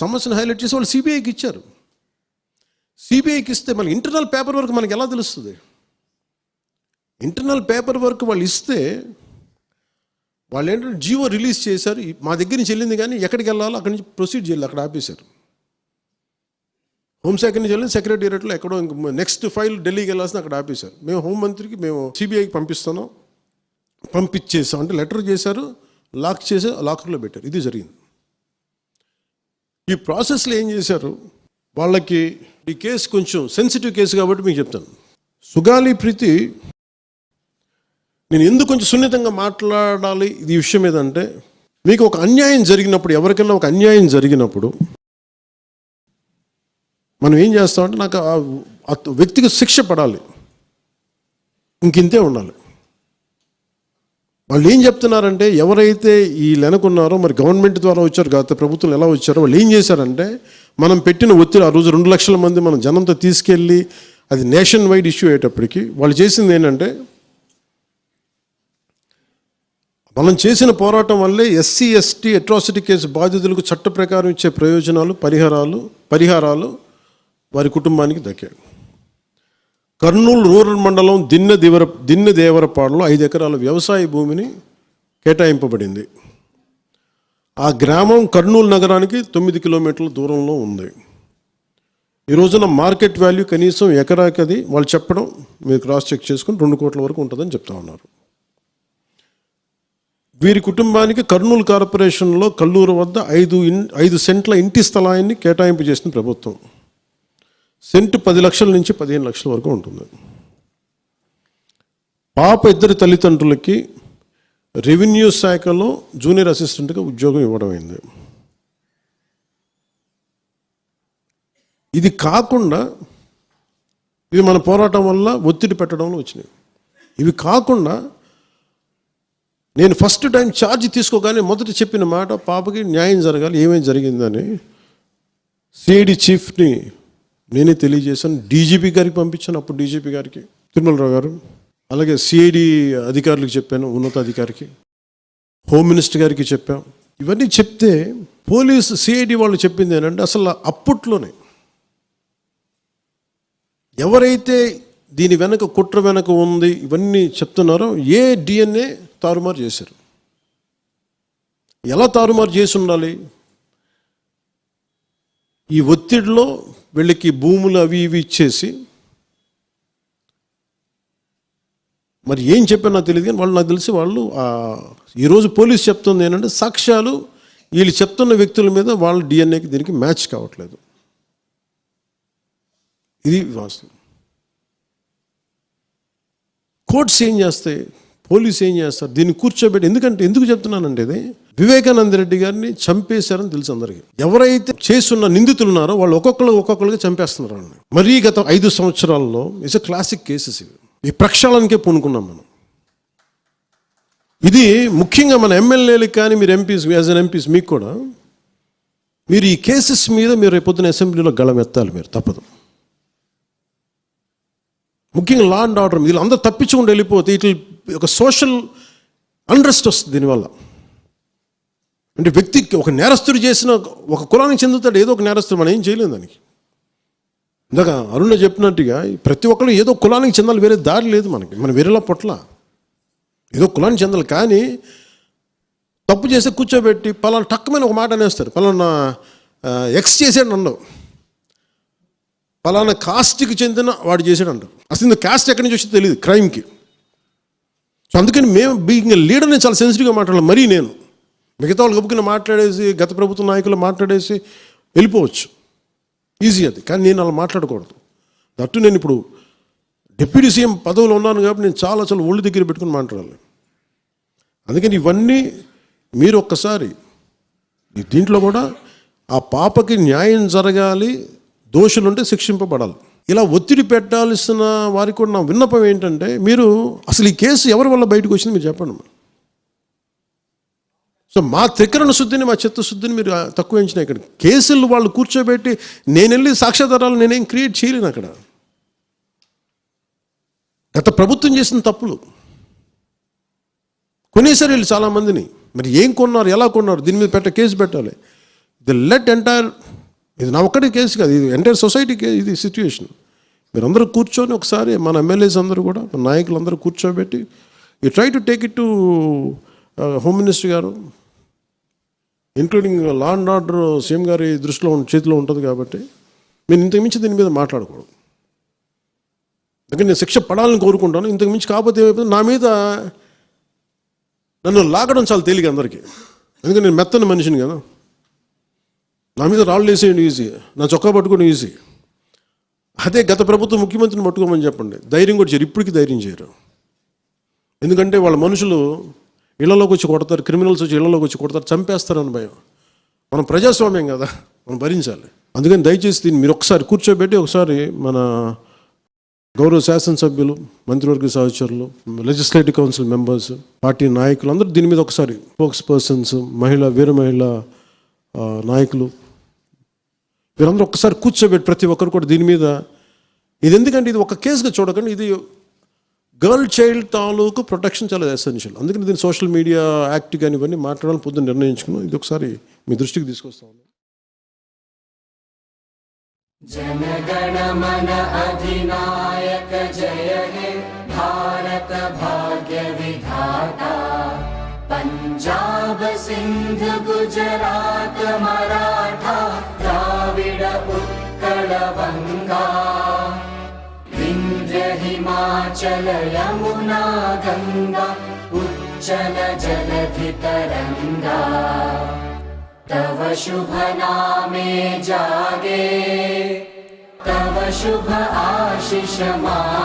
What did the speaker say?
సమస్యను హైలైట్ చేసి వాళ్ళు సిబిఐకి ఇచ్చారు. సిబిఐకి ఇస్తే మనకి ఇంటర్నల్ పేపర్ వర్క్ మనకి ఎలా తెలుస్తుంది? ఇంటర్నల్ పేపర్ వర్క్ వాళ్ళు ఇస్తే వాళ్ళు ఏంటంటే జీవో రిలీజ్ చేశారు, మా దగ్గర నుంచి వెళ్ళింది కానీ ఎక్కడికి వెళ్ళాలో అక్కడి నుంచి ప్రొసీడ్ చేయాలి, అక్కడ ఆపేశారు. హోంశాఖ నుంచి వెళ్ళింది సెక్రటేరియట్లో ఎక్కడో ఇంక నెక్స్ట్ ఫైల్ ఢిల్లీకి వెళ్ళాల్సిన అక్కడ ఆపేశారు. మేము హోంమంత్రికి మేము సిబిఐకి పంపిస్తాం, పంపించేసాం అంటే లెటర్ చేశారు, లాక్ చేసి లాకర్లో పెట్టారు. ఇది జరిగింది. ఈ ప్రాసెస్లో ఏం చేశారు, వాళ్ళకి ఈ కేసు కొంచెం సెన్సిటివ్ కేసు కాబట్టి మీకు చెప్తాను. సుగాలి ప్రీతి, నేను ఎందుకు కొంచెం సున్నితంగా మాట్లాడాలి ఈ విషయం ఏదంటే, మీకు ఒక అన్యాయం జరిగినప్పుడు, ఎవరికైనా ఒక అన్యాయం జరిగినప్పుడు మనం ఏం చేస్తామంటే, నాకు ఆ వ్యక్తికి శిక్ష పడాలి, ఇంకింతే ఉండాలి. వాళ్ళు ఏం చెప్తున్నారంటే, ఎవరైతే ఈ వెనకున్నారో, మరి గవర్నమెంట్ ద్వారా వచ్చారు, గత ప్రభుత్వం ఎలా వచ్చారో, వాళ్ళు ఏం చేశారంటే, మనం పెట్టిన ఒత్తిడి ఆ రోజు 2 లక్షల మంది మనం జనంతో తీసుకెళ్ళి అది నేషన్ వైడ్ ఇష్యూ అయ్యేటప్పటికి వాళ్ళు చేసింది ఏంటంటే, మనం చేసిన పోరాటం వల్లే ఎస్సీ ఎస్టీ అట్రాసిటీ కేసు బాధితులకు చట్ట ప్రకారం ఇచ్చే ప్రయోజనాలు పరిహారాలు వారి కుటుంబానికి దక్కాయి. కర్నూలు రూరల్ మండలం దిన్నెదేవరపాడులో 5 ఎకరాల వ్యవసాయ భూమిని కేటాయింపబడింది. ఆ గ్రామం కర్నూలు నగరానికి 9 కిలోమీటర్ల దూరంలో ఉంది. ఈ రోజున మార్కెట్ వాల్యూ కనీసం ఎకరాకి అది వాళ్ళు చెప్పడం మీరు క్రాస్ చెక్ చేసుకుని 2 కోట్ల వరకు ఉంటుందని చెప్తా ఉన్నారు. వీరి కుటుంబానికి కర్నూలు కార్పొరేషన్లో కల్లూరు వద్ద 5 సెంట్ల ఇంటి స్థలాన్ని కేటాయింపు చేసిన ప్రభుత్వం. సెంటు 10 లక్షల నుంచి 15 లక్షల వరకు ఉంటుంది. పాప ఇద్దరి తల్లిదండ్రులకి రెవెన్యూ శాఖలో జూనియర్ అసిస్టెంట్గా ఉద్యోగం ఇవ్వడం అయింది. ఇది కాకుండా ఇవి మన పోరాటం వల్ల ఒత్తిడి పెట్టడంలో వచ్చినాయి. ఇవి కాకుండా నేను ఫస్ట్ టైం ఛార్జ్ తీసుకోగానే మొదట చెప్పిన మాట, పాపకి న్యాయం జరగాలి, ఏమేమి జరిగిందని సిఐడి చీఫ్ని నేనే తెలియజేశాను. డీజీపీ గారికి పంపించాను, అప్పుడు డీజీపీ గారికి తిరుమలరావు గారు, అలాగే సిఐడి అధికారులకు చెప్పాను, ఉన్నతాధికారికి, హోమ్ మినిస్టర్ గారికి చెప్పాం. ఇవన్నీ చెప్తే పోలీసు సిఐడి వాళ్ళు చెప్పింది ఏంటంటే, అసలు అప్పట్లోనే ఎవరైతే దీని వెనక కుట్ర వెనక ఉంది ఇవన్నీ చెప్తున్నారో ఏ డిఎన్ఏ తారుమారు చేశారు. ఎలా తారుమారు చేసి ఉండాలి? ఈ ఒత్తిడిలో వీళ్ళకి భూములు అవి ఇవి ఇచ్చేసి, మరి ఏం చెప్పారు నాకు తెలియదు కానీ వాళ్ళు, నాకు తెలిసి వాళ్ళు ఈరోజు పోలీసు చెప్తుంది ఏంటంటే, సాక్ష్యాలు వీళ్ళు చెప్తున్న వ్యక్తుల మీద వాళ్ళ డిఎన్ఏకి దీనికి మ్యాచ్ కావట్లేదు. ఇది వాస్తవం. కోర్ట్స్ ఏం చేస్తాయి, పోలీసు ఏం చేస్తారు, దీన్ని కూర్చోబెట్టి, ఎందుకు చెప్తున్నానంటే, ఇది వివేకానంద రెడ్డి గారిని చంపేశారని తెలుసు అందరికీ. ఎవరైతే చేస్తున్న నిందితులు ఉన్నారో వాళ్ళు ఒక్కొక్కరుగా చంపేస్తున్నారు. మరీ గత 5 సంవత్సరాల్లో ఇట్స్ ఎ క్లాసిక్ కేసెస్ ఇవి. ఈ ప్రక్షాళనకే పూనుకున్నాం మనం. ఇది ముఖ్యంగా మన ఎమ్మెల్యేలకు కానీ, మీరు ఎంపీస్, యాజ్ అన్ ఎంపీస్ మీకు కూడా, మీరు ఈ కేసెస్ మీద మీరు రేపొద్దున అసెంబ్లీలో గళం ఎత్తాలి, మీరు తప్పదు. ముఖ్యంగా లా అండ్ ఆర్డర్, వీళ్ళు అందరూ తప్పించుకుంటూ వెళ్ళిపోతే ఇట్లా ఒక సోషల్ అన్రెస్ట్ వస్తుంది దీనివల్ల. అంటే వ్యక్తికి ఒక నేరస్తుడు చేసిన, ఒక కులానికి చెందుతాడు ఏదో ఒక నేరస్తుడు, మనం ఏం చేయలేము దానికి. ఇందాక అరుణ చెప్పినట్టుగా ప్రతి ఒక్కరు ఏదో కులానికి చెందాలి, వేరే దారి లేదు మనకి. మనం వేరేలా పొట్ల ఏదో కులానికి చెందాలి. కానీ తప్పు చేస్తే కూర్చోబెట్టి పలానా టక్కుమైన ఒక మాట అనేస్తారు, పలానా ఎక్స్ చేసాడు అన్నావు, పలానా కాస్ట్కి చెందిన వాడు చేసాడు అంటారు. అసలు కాస్ట్ ఎక్కడి నుంచి వచ్చి తెలియదు క్రైమ్కి. సో అందుకని మేము బీయింగ్ లీడర్ని చాలా సెన్సిటివ్గా మాట్లాడాలి. మరీ నేను మిగతా వాళ్ళు గబుక్కున మాట్లాడేసి, గత ప్రభుత్వ నాయకులు మాట్లాడేసి వెళ్ళిపోవచ్చు, ఈజీ అది. కానీ నేను అలా మాట్లాడకూడదు. దట్టు నేను ఇప్పుడు డిప్యూటీ సీఎం పదవిలో ఉన్నాను కాబట్టి నేను చాలా ఒళ్ళు దగ్గర పెట్టుకుని మాట్లాడాలి. అందుకని ఇవన్నీ మీరు ఒక్కసారి దీంట్లో కూడా ఆ పాపకి న్యాయం జరగాలి, దోషులుంటే శిక్షింపబడాలి. ఇలా ఒత్తిడి పెట్టాల్సిన వారికి కూడా నా విన్నపం ఏంటంటే, మీరు అసలు ఈ కేసు ఎవరి వల్ల బయటకు వచ్చింది మీరు చెప్పండి. సో మా త్రికరణ శుద్ధిని, మా చిత్తశుద్ధిని మీరు తక్కువ ఎంచినాయి. ఇక్కడ కేసులు వాళ్ళు కూర్చోబెట్టి నేను వెళ్ళి సాక్ష్యాధారాలు నేనేం క్రియేట్ చేయలేను. అక్కడ గత ప్రభుత్వం చేసిన తప్పులు కొనేసారు వీళ్ళు చాలామందిని. మరి ఏం కొన్నారు, ఎలా కొన్నారు, దీని మీద కేసు పెట్టాలి. ది లెట్ ఎంటైర్ ఇది నా ఒక్కటి కేసు కాదు, ఇది ఎంటైర్ సొసైటీకి ఇది సిచ్యువేషన్. మీరందరూ కూర్చొని ఒకసారి మన ఎమ్మెల్యేస్ అందరూ కూడా, మన నాయకులందరూ కూర్చోబెట్టి you try to take it to home minister గారు, including law and order CM గారి దృష్టిలో చేతిలో ఉంటుంది కాబట్టి నేను ఇంతకుమించి దీని మీద మాట్లాడకూడదు. అందుకని నేను శిక్ష పడాలని కోరుకుంటాను. ఇంతకుమించి కాకపోతే ఏమైపోతుంది, నా మీద నన్ను లాగడం చాలా తేలిక అందరికీ. ఎందుకంటే నేను మెత్తని మనిషిని కదా, నా మీద రాళ్ళు వేసేయండి ఈజీ, నా చొక్కా పట్టుకోవడం ఈజీ. అదే గత ప్రభుత్వం ముఖ్యమంత్రిని పట్టుకోమని చెప్పండి, ధైర్యం కూడా చేయరు, ఇప్పటికీ ధైర్యం చేయరు. ఎందుకంటే వాళ్ళ మనుషులు ఇళ్లలోకి వచ్చి కొడతారు, క్రిమినల్స్ వచ్చి ఇళ్లలోకి వచ్చి కొడతారు, చంపేస్తారని భయం. మనం ప్రజాస్వామ్యం కదా, మనం భరించాలి. అందుకని దయచేసి దీన్ని మీరు ఒకసారి కూర్చోబెట్టి ఒకసారి మన గౌరవ శాసనసభ్యులు, మంత్రివర్గ సహచరులు, లెజిస్లేటివ్ కౌన్సిల్ మెంబర్స్, పార్టీ నాయకులు అందరూ దీని మీద ఒకసారి స్పోక్స్ పర్సన్స్, వీర మహిళ నాయకులు, వీరందరూ ఒక్కసారి కూర్చోబెట్టి ప్రతి ఒక్కరు కూడా దీని మీద, ఇది ఎందుకంటే ఇది ఒక కేసుగా చూడకండి, ఇది గర్ల్ చైల్డ్ తాలూకు ప్రొటెక్షన్ చాలా ఎసెన్షియల్. అందుకని దీన్ని సోషల్ మీడియా యాక్ట్ కానీ ఇవన్నీ మాట్లాడాలని పొద్దున్న నిర్ణయించుకున్నాం. ఇది ఒకసారి మీ దృష్టికి తీసుకొస్తా ఉన్నాం. जनगण मन अधिनायक जय हे भारत भाग्य विधाता, पंजाब सिंध गुजरात मराठा द्राविड उत्कल बंगा, विंध्य हिमाचल यमुना गंगा उच्चल जलधि तरंगा, तव शुभ नामे जागे, तव शुभ आशीष मांगे।